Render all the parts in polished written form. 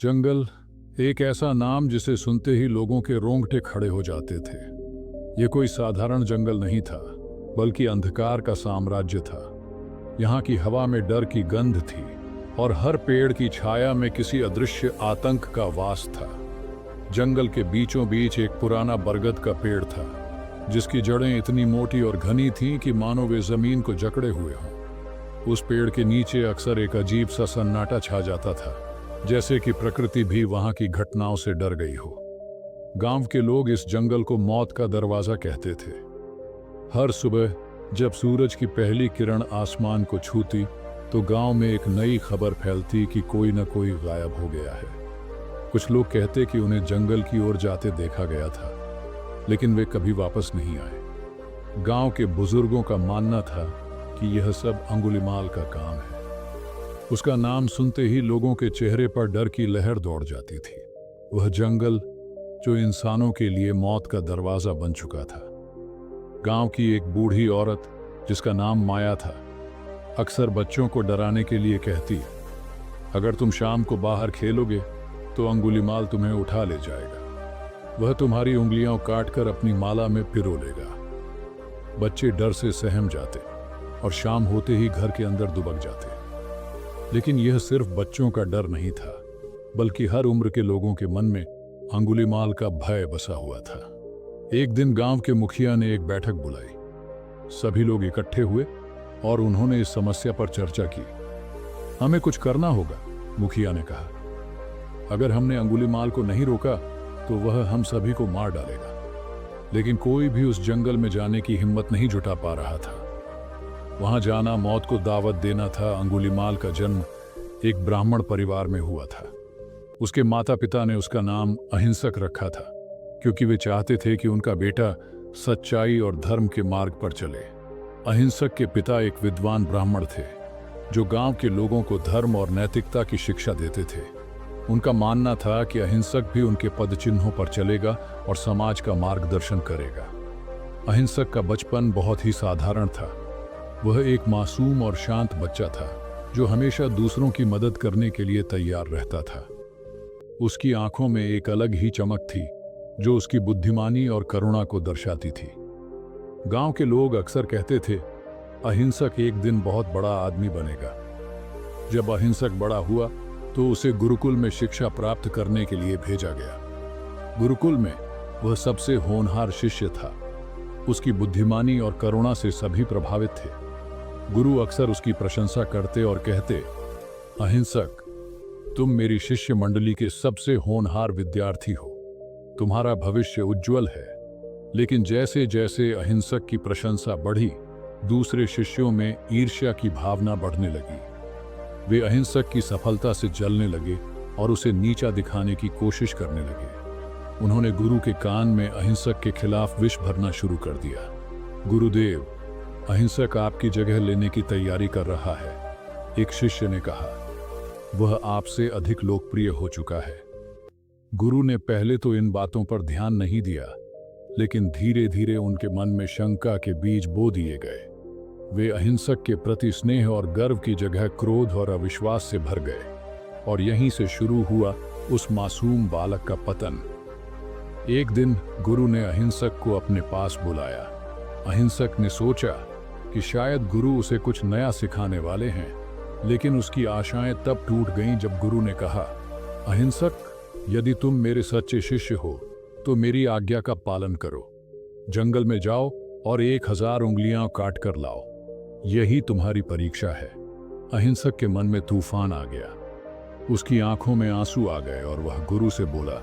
जंगल एक ऐसा नाम जिसे सुनते ही लोगों के रोंगटे खड़े हो जाते थे। यह कोई साधारण जंगल नहीं था, बल्कि अंधकार का साम्राज्य था। यहाँ की हवा में डर की गंध थी और हर पेड़ की छाया में किसी अदृश्य आतंक का वास था। जंगल के बीचों बीच एक पुराना बरगद का पेड़ था, जिसकी जड़ें इतनी मोटी और घनी थीं कि मानो वे जमीन को जकड़े हुए हों। उस पेड़ के नीचे अक्सर एक अजीब सा सन्नाटा छा जाता था, जैसे कि प्रकृति भी वहां की घटनाओं से डर गई हो। गांव के लोग इस जंगल को मौत का दरवाजा कहते थे। हर सुबह जब सूरज की पहली किरण आसमान को छूती, तो गांव में एक नई खबर फैलती कि कोई न कोई गायब हो गया है। कुछ लोग कहते कि उन्हें जंगल की ओर जाते देखा गया था, लेकिन वे कभी वापस नहीं आए। गांव के बुजुर्गों का मानना था कि यह सब अंगुलीमाल का काम है। उसका नाम सुनते ही लोगों के चेहरे पर डर की लहर दौड़ जाती थी। वह जंगल जो इंसानों के लिए मौत का दरवाजा बन चुका था। गांव की एक बूढ़ी औरत, जिसका नाम माया था, अक्सर बच्चों को डराने के लिए कहती, अगर तुम शाम को बाहर खेलोगे तो अंगुलीमाल तुम्हें उठा ले जाएगा। वह तुम्हारी उंगलियां काटकर अपनी माला में पिरो लेगा। बच्चे डर से सहम जाते और शाम होते ही घर के अंदर दुबक जाते। लेकिन यह सिर्फ बच्चों का डर नहीं था, बल्कि हर उम्र के लोगों के मन में अंगुलीमाल का भय बसा हुआ था। एक दिन गांव के मुखिया ने एक बैठक बुलाई। सभी लोग इकट्ठे हुए और उन्होंने इस समस्या पर चर्चा की। हमें कुछ करना होगा, मुखिया ने कहा। अगर हमने अंगुलीमाल को नहीं रोका तो वह हम सभी को मार डालेगा। लेकिन कोई भी उस जंगल में जाने की हिम्मत नहीं जुटा पा रहा था। वहां जाना मौत को दावत देना था। अंगुलीमाल का जन्म एक ब्राह्मण परिवार में हुआ था। उसके माता पिता ने उसका नाम अहिंसक रखा था, क्योंकि वे चाहते थे कि उनका बेटा सच्चाई और धर्म के मार्ग पर चले। अहिंसक के पिता एक विद्वान ब्राह्मण थे, जो गांव के लोगों को धर्म और नैतिकता की शिक्षा देते थे। उनका मानना था कि अहिंसक भी उनके पदचिन्हों पर चलेगा और समाज का मार्गदर्शन करेगा। अहिंसक का बचपन बहुत ही साधारण था। वह एक मासूम और शांत बच्चा था, जो हमेशा दूसरों की मदद करने के लिए तैयार रहता था। उसकी आंखों में एक अलग ही चमक थी, जो उसकी बुद्धिमानी और करुणा को दर्शाती थी। गांव के लोग अक्सर कहते थे, अहिंसक एक दिन बहुत बड़ा आदमी बनेगा। जब अहिंसक बड़ा हुआ तो उसे गुरुकुल में शिक्षा प्राप्त करने के लिए भेजा गया। गुरुकुल में वह सबसे होनहार शिष्य था। उसकी बुद्धिमानी और करुणा से सभी प्रभावित थे। गुरु अक्सर उसकी प्रशंसा करते और कहते, अहिंसक, तुम मेरी शिष्य मंडली के सबसे होनहार विद्यार्थी हो। तुम्हारा भविष्य उज्जवल है। लेकिन जैसे जैसे अहिंसक की प्रशंसा बढ़ी, दूसरे शिष्यों में ईर्ष्या की भावना बढ़ने लगी। वे अहिंसक की सफलता से जलने लगे और उसे नीचा दिखाने की कोशिश करने लगे। उन्होंने गुरु के कान में अहिंसक के खिलाफ विष भरना शुरू कर दिया। गुरुदेव, अहिंसक आपकी जगह लेने की तैयारी कर रहा है, एक शिष्य ने कहा। वह आपसे अधिक लोकप्रिय हो चुका है। गुरु ने पहले तो इन बातों पर ध्यान नहीं दिया, लेकिन धीरे धीरे उनके मन में शंका के बीज बो दिए गए। वे अहिंसक के प्रति स्नेह और गर्व की जगह क्रोध और अविश्वास से भर गए, और यहीं से शुरू हुआ उस मासूम बालक का पतन। एक दिन गुरु ने अहिंसक को अपने पास बुलाया। अहिंसक ने सोचा कि शायद गुरु उसे कुछ नया सिखाने वाले हैं, लेकिन उसकी आशाएं तब टूट गईं जब गुरु ने कहा, अहिंसक, यदि तुम मेरे सच्चे शिष्य हो तो मेरी आज्ञा का पालन करो। जंगल में जाओ और 1000 उंगलियां काट कर लाओ। यही तुम्हारी परीक्षा है। अहिंसक के मन में तूफान आ गया। उसकी आंखों में आंसू आ गए और वह गुरु से बोला,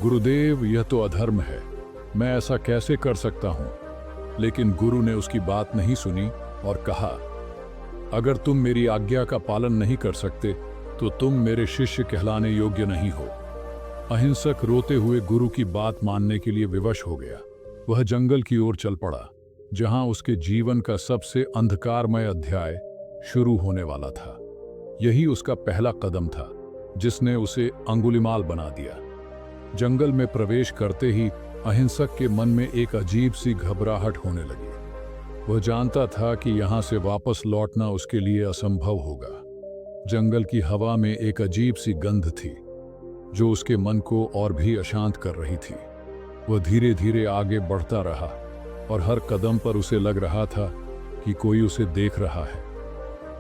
गुरुदेव, यह तो अधर्म है। मैं ऐसा कैसे कर सकता हूं? लेकिन गुरु ने उसकी बात नहीं सुनी और कहा, अगर तुम मेरी आज्ञा का पालन नहीं कर सकते तो तुम मेरे शिष्य कहलाने योग्य नहीं हो। अहिंसक रोते हुए गुरु की बात मानने के लिए विवश हो गया। वह जंगल की ओर चल पड़ा, जहां उसके जीवन का सबसे अंधकारमय अध्याय शुरू होने वाला था। यही उसका पहला कदम था, जिसने उसे अंगुलीमाल बना दिया। जंगल में प्रवेश करते ही अहिंसक के मन में एक अजीब सी घबराहट होने लगी। वह जानता था कि यहाँ से वापस लौटना उसके लिए असंभव होगा। जंगल की हवा में एक अजीब सी गंध थी, जो उसके मन को और भी अशांत कर रही थी। वह धीरे धीरे आगे बढ़ता रहा और हर कदम पर उसे लग रहा था कि कोई उसे देख रहा है,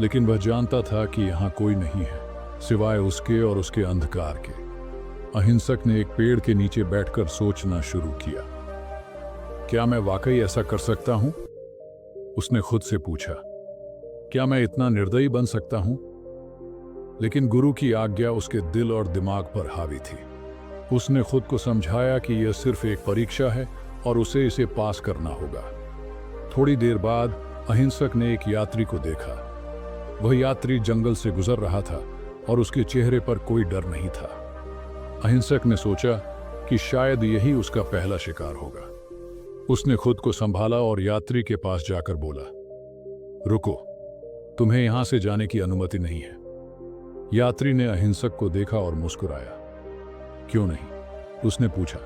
लेकिन वह जानता था कि यहाँ कोई नहीं है सिवाय उसके और उसके अंधकार के। अहिंसक ने एक पेड़ के नीचे बैठकर सोचना शुरू किया। क्या मैं वाकई ऐसा कर सकता हूं? उसने खुद से पूछा। क्या मैं इतना निर्दयी बन सकता हूं? लेकिन गुरु की आज्ञा उसके दिल और दिमाग पर हावी थी। उसने खुद को समझाया कि यह सिर्फ एक परीक्षा है और उसे इसे पास करना होगा। थोड़ी देर बाद अहिंसक ने एक यात्री को देखा। वह यात्री जंगल से गुजर रहा था और उसके चेहरे पर कोई डर नहीं था। अहिंसक ने सोचा कि शायद यही उसका पहला शिकार होगा। उसने खुद को संभाला और यात्री के पास जाकर बोला, रुको, तुम्हें यहां से जाने की अनुमति नहीं है। यात्री ने अहिंसक को देखा और मुस्कुराया। क्यों नहीं? उसने पूछा।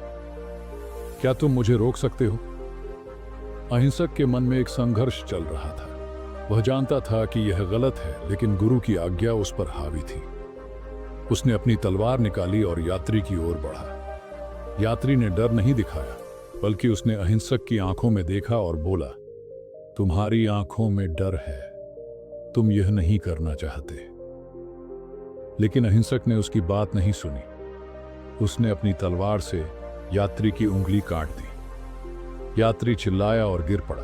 क्या तुम मुझे रोक सकते हो? अहिंसक के मन में एक संघर्ष चल रहा था। वह जानता था कि यह गलत है, लेकिन गुरु की आज्ञा उस पर हावी थी। उसने अपनी तलवार निकाली और यात्री की ओर बढ़ा। यात्री ने डर नहीं दिखाया, बल्कि उसने अहिंसक की आंखों में देखा और बोला, तुम्हारी आंखों में डर है, तुम यह नहीं करना चाहते। लेकिन अहिंसक ने उसकी बात नहीं सुनी। उसने अपनी तलवार से यात्री की उंगली काट दी। यात्री चिल्लाया और गिर पड़ा।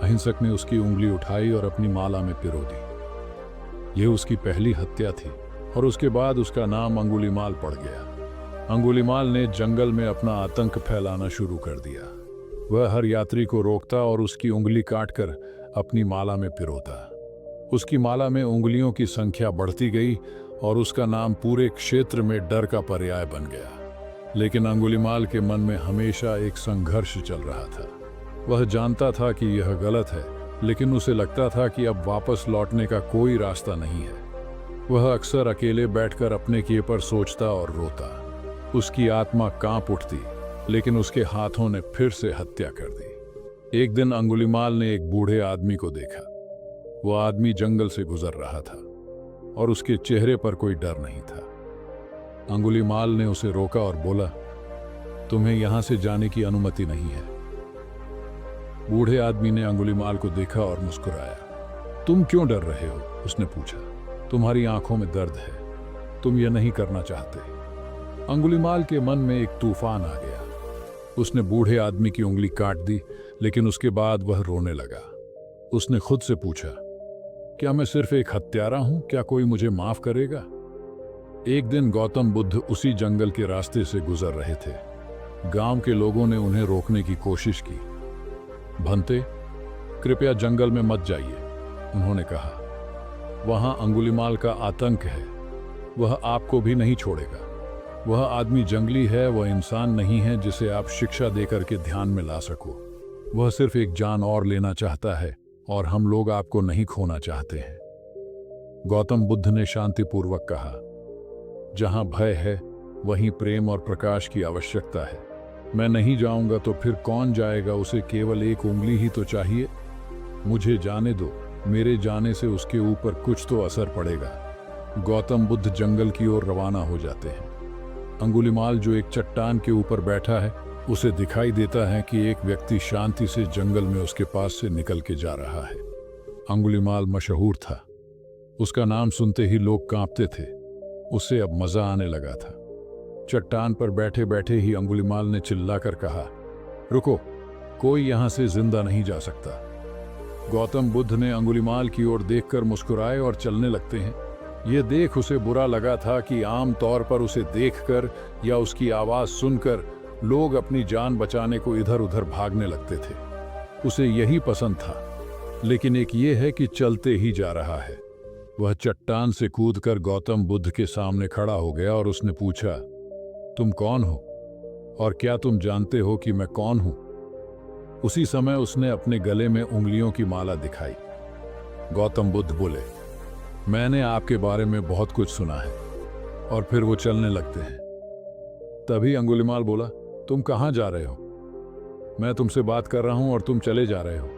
अहिंसक ने उसकी उंगली उठाई और अपनी माला में पिरो दी। यह उसकी पहली हत्या थी और उसके बाद उसका नाम अंगुलीमाल पड़ गया। अंगुलीमाल ने जंगल में अपना आतंक फैलाना शुरू कर दिया। वह हर यात्री को रोकता और उसकी उंगली काटकर अपनी माला में पिरोता। उसकी माला में उंगलियों की संख्या बढ़ती गई और उसका नाम पूरे क्षेत्र में डर का पर्याय बन गया। लेकिन अंगुलीमाल के मन में हमेशा एक संघर्ष चल रहा था। वह जानता था कि यह गलत है, लेकिन उसे लगता था कि अब वापस लौटने का कोई रास्ता नहीं है। वह अक्सर अकेले बैठकर अपने किए पर सोचता और रोता। उसकी आत्मा कांप उठती, लेकिन उसके हाथों ने फिर से हत्या कर दी। एक दिन अंगुलीमाल ने एक बूढ़े आदमी को देखा। वह आदमी जंगल से गुजर रहा था और उसके चेहरे पर कोई डर नहीं था। अंगुलीमाल ने उसे रोका और बोला, तुम्हें यहां से जाने की अनुमति नहीं है। बूढ़े आदमी ने अंगुलीमाल को देखा और मुस्कुराया। तुम क्यों डर रहे हो? उसने पूछा। तुम्हारी आंखों में दर्द है, तुम यह नहीं करना चाहते। अंगुलीमाल के मन में एक तूफान आ गया। उसने बूढ़े आदमी की उंगली काट दी, लेकिन उसके बाद वह रोने लगा। उसने खुद से पूछा, क्या मैं सिर्फ एक हत्यारा हूं? क्या कोई मुझे माफ करेगा? एक दिन गौतम बुद्ध उसी जंगल के रास्ते से गुजर रहे थे। गांव के लोगों ने उन्हें रोकने की कोशिश की। भंते, कृपया जंगल में मत जाइए, उन्होंने कहा। वहां अंगुलीमाल का आतंक है, वह आपको भी नहीं छोड़ेगा। वह आदमी जंगली है, वह इंसान नहीं है जिसे आप शिक्षा देकर के ध्यान में ला सको। वह सिर्फ एक जान और लेना चाहता है और हम लोग आपको नहीं खोना चाहते हैं। गौतम बुद्ध ने शांतिपूर्वक कहा, जहां भय है वहीं प्रेम और प्रकाश की आवश्यकता है। मैं नहीं जाऊंगा तो फिर कौन जाएगा? उसे केवल एक उंगली ही तो चाहिए। मुझे जाने दो, मेरे जाने से उसके ऊपर कुछ तो असर पड़ेगा। गौतम बुद्ध जंगल की ओर रवाना हो जाते हैं। अंगुलीमाल जो एक चट्टान के ऊपर बैठा है, उसे दिखाई देता है कि एक व्यक्ति शांति से जंगल में उसके पास से निकल के जा रहा है। अंगुलीमाल मशहूर था। उसका नाम सुनते ही लोग कांपते थे। उसे अब मजा आने लगा था। चट्टान पर बैठे बैठे ही अंगुलीमाल ने चिल्लाकर कहा, रुको, कोई यहां से जिंदा नहीं जा सकता। गौतम बुद्ध ने अंगुलीमाल की ओर देखकर मुस्कुराए और चलने लगते हैं। यह देख उसे बुरा लगा था कि आम तौर पर उसे देखकर या उसकी आवाज सुनकर लोग अपनी जान बचाने को इधर उधर भागने लगते थे। उसे यही पसंद था, लेकिन एक ये है कि चलते ही जा रहा है। वह चट्टान से कूदकर गौतम बुद्ध के सामने खड़ा हो गया और उसने पूछा, तुम कौन हो और क्या तुम जानते हो कि मैं कौन हूं? उसी समय उसने अपने गले में उंगलियों की माला दिखाई। गौतम बुद्ध बोले, मैंने आपके बारे में बहुत कुछ सुना है। और फिर वो चलने लगते हैं। तभी अंगुलीमाल बोला, तुम कहां जा रहे हो? मैं तुमसे बात कर रहा हूं और तुम चले जा रहे हो।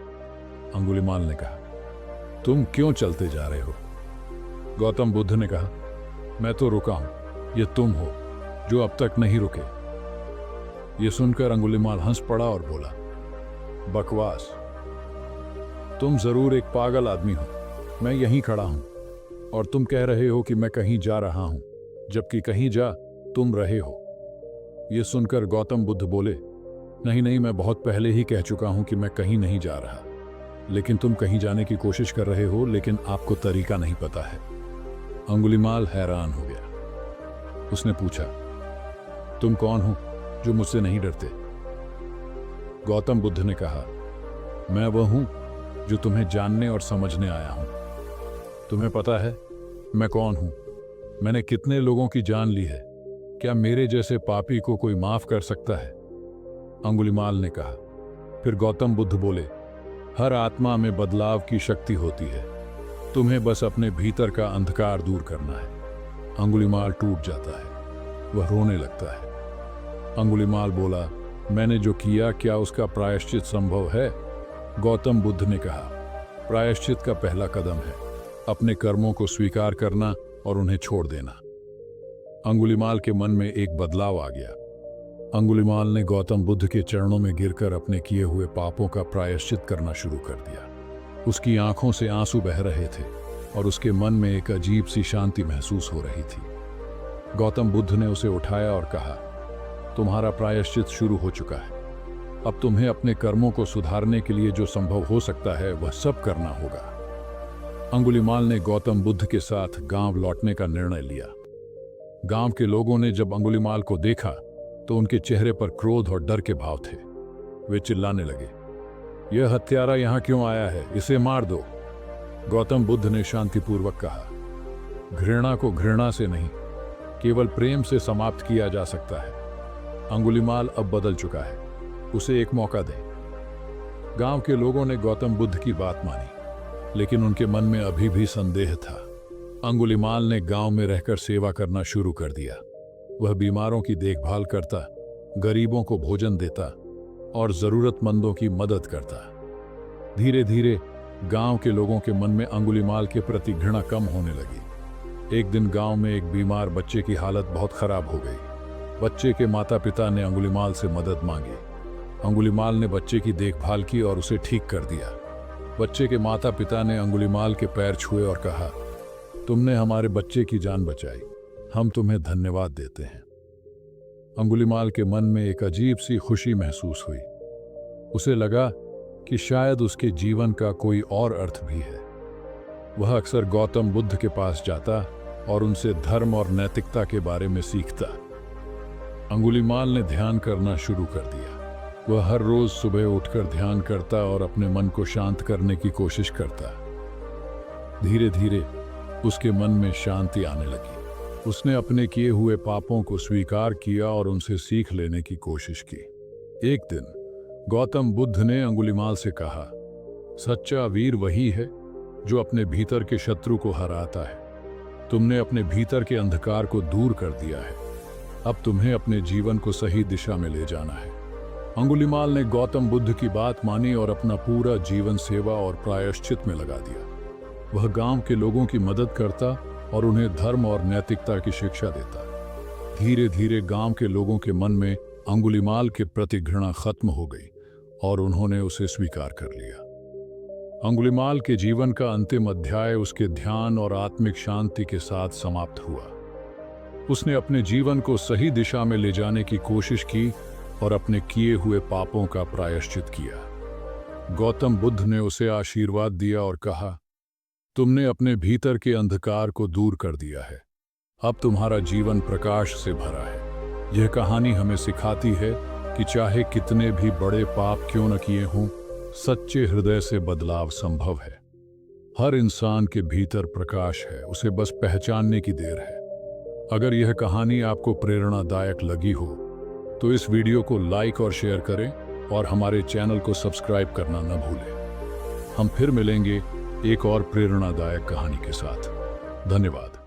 अंगुलीमाल ने कहा, तुम क्यों चलते जा रहे हो? गौतम बुद्ध ने कहा, मैं तो रुका हूं, ये तुम हो जो अब तक नहीं रुके। ये सुनकर अंगुलीमाल हंस पड़ा और बोला, बकवास, तुम जरूर एक पागल आदमी हो। मैं यहीं खड़ा हूं और तुम कह रहे हो कि मैं कहीं जा रहा हूं, जबकि कहीं जा तुम रहे हो। यह सुनकर गौतम बुद्ध बोले, नहीं नहीं, मैं बहुत पहले ही कह चुका हूं कि मैं कहीं नहीं जा रहा, लेकिन तुम कहीं जाने की कोशिश कर रहे हो, लेकिन आपको तरीका नहीं पता है। अंगुलीमाल हैरान हो गया। उसने पूछा, तुम कौन हो जो मुझसे नहीं डरते? गौतम बुद्ध ने कहा, मैं वह हूं जो तुम्हें जानने और समझने आया हूं। तुम्हें पता है मैं कौन हूं? मैंने कितने लोगों की जान ली है। क्या मेरे जैसे पापी को कोई माफ कर सकता है? अंगुलीमाल ने कहा। फिर गौतम बुद्ध बोले, हर आत्मा में बदलाव की शक्ति होती है, तुम्हें बस अपने भीतर का अंधकार दूर करना है। अंगुलीमाल टूट जाता है, वह रोने लगता है। अंगुलीमाल बोला, मैंने जो किया क्या उसका प्रायश्चित संभव है? गौतम बुद्ध ने कहा, प्रायश्चित का पहला कदम है अपने कर्मों को स्वीकार करना और उन्हें छोड़ देना। अंगुलीमाल के मन में एक बदलाव आ गया। अंगुलीमाल ने गौतम बुद्ध के चरणों में गिरकर अपने किए हुए पापों का प्रायश्चित करना शुरू कर दिया। उसकी आंखों से आंसू बह रहे थे और उसके मन में एक अजीब सी शांति महसूस हो रही थी। गौतम बुद्ध ने उसे उठाया और कहा, तुम्हारा प्रायश्चित शुरू हो चुका है। अब तुम्हें अपने कर्मों को सुधारने के लिए जो संभव हो सकता है वह सब करना होगा। अंगुलीमाल ने गौतम बुद्ध के साथ गांव लौटने का निर्णय लिया। गांव के लोगों ने जब अंगुलीमाल को देखा तो उनके चेहरे पर क्रोध और डर के भाव थे। वे चिल्लाने लगे, यह हत्यारा यहां क्यों आया है? इसे मार दो। गौतम बुद्ध ने शांतिपूर्वक कहा, घृणा को घृणा से नहीं, केवल प्रेम से समाप्त किया जा सकता है। अंगुलीमाल अब बदल चुका है, उसे एक मौका दें। गांव के लोगों ने गौतम बुद्ध की बात मानी, लेकिन उनके मन में अभी भी संदेह था। अंगुलीमाल ने गांव में रहकर सेवा करना शुरू कर दिया। वह बीमारों की देखभाल करता, गरीबों को भोजन देता और जरूरतमंदों की मदद करता। धीरे धीरे गांव के लोगों के मन में अंगुलीमाल के प्रति घृणा कम होने लगी। एक दिन गांव में एक बीमार बच्चे की हालत बहुत खराब हो गई। बच्चे के माता पिता ने अंगुलीमाल से मदद मांगी। अंगुलीमाल ने बच्चे की देखभाल की और उसे ठीक कर दिया। बच्चे के माता पिता ने अंगुलीमाल के पैर छुए और कहा, तुमने हमारे बच्चे की जान बचाई, हम तुम्हें धन्यवाद देते हैं। अंगुलीमाल के मन में एक अजीब सी खुशी महसूस हुई। उसे लगा कि शायद उसके जीवन का कोई और अर्थ भी है। वह अक्सर गौतम बुद्ध के पास जाता और उनसे धर्म और नैतिकता के बारे में सीखता। अंगुलीमाल ने ध्यान करना शुरू कर दिया। वह हर रोज सुबह उठकर ध्यान करता और अपने मन को शांत करने की कोशिश करता। धीरे धीरे उसके मन में शांति आने लगी। उसने अपने किए हुए पापों को स्वीकार किया और उनसे सीख लेने की कोशिश की। एक दिन गौतम बुद्ध ने अंगुलीमाल से कहा, सच्चा वीर वही है जो अपने भीतर के शत्रु को हराता है। तुमने अपने भीतर के अंधकार को दूर कर दिया है। अब तुम्हें अपने जीवन को सही दिशा में ले जाना है। अंगुलीमाल ने गौतम बुद्ध की बात मानी और अपना पूरा जीवन सेवा और प्रायश्चित में लगा दिया। वह गांव के लोगों की मदद करता और उन्हें धर्म और नैतिकता की शिक्षा देता। धीरे धीरे गांव के लोगों के मन में अंगुलीमाल के प्रति घृणा खत्म हो गई और उन्होंने उसे स्वीकार कर लिया। अंगुलीमाल के जीवन का अंतिम अध्याय उसके ध्यान और आत्मिक शांति के साथ समाप्त हुआ। उसने अपने जीवन को सही दिशा में ले जाने की कोशिश की और अपने किए हुए पापों का प्रायश्चित किया। गौतम बुद्ध ने उसे आशीर्वाद दिया और कहा, तुमने अपने भीतर के अंधकार को दूर कर दिया है। अब तुम्हारा जीवन प्रकाश से भरा है। यह कहानी हमें सिखाती है कि चाहे कितने भी बड़े पाप क्यों न किए हों, सच्चे हृदय से बदलाव संभव है। हर इंसान के भीतर प्रकाश है, उसे बस पहचानने की देर है। अगर यह कहानी आपको प्रेरणादायक लगी हो तो इस वीडियो को लाइक और शेयर करें और हमारे चैनल को सब्सक्राइब करना न भूलें। हम फिर मिलेंगे एक और प्रेरणादायक कहानी के साथ। धन्यवाद।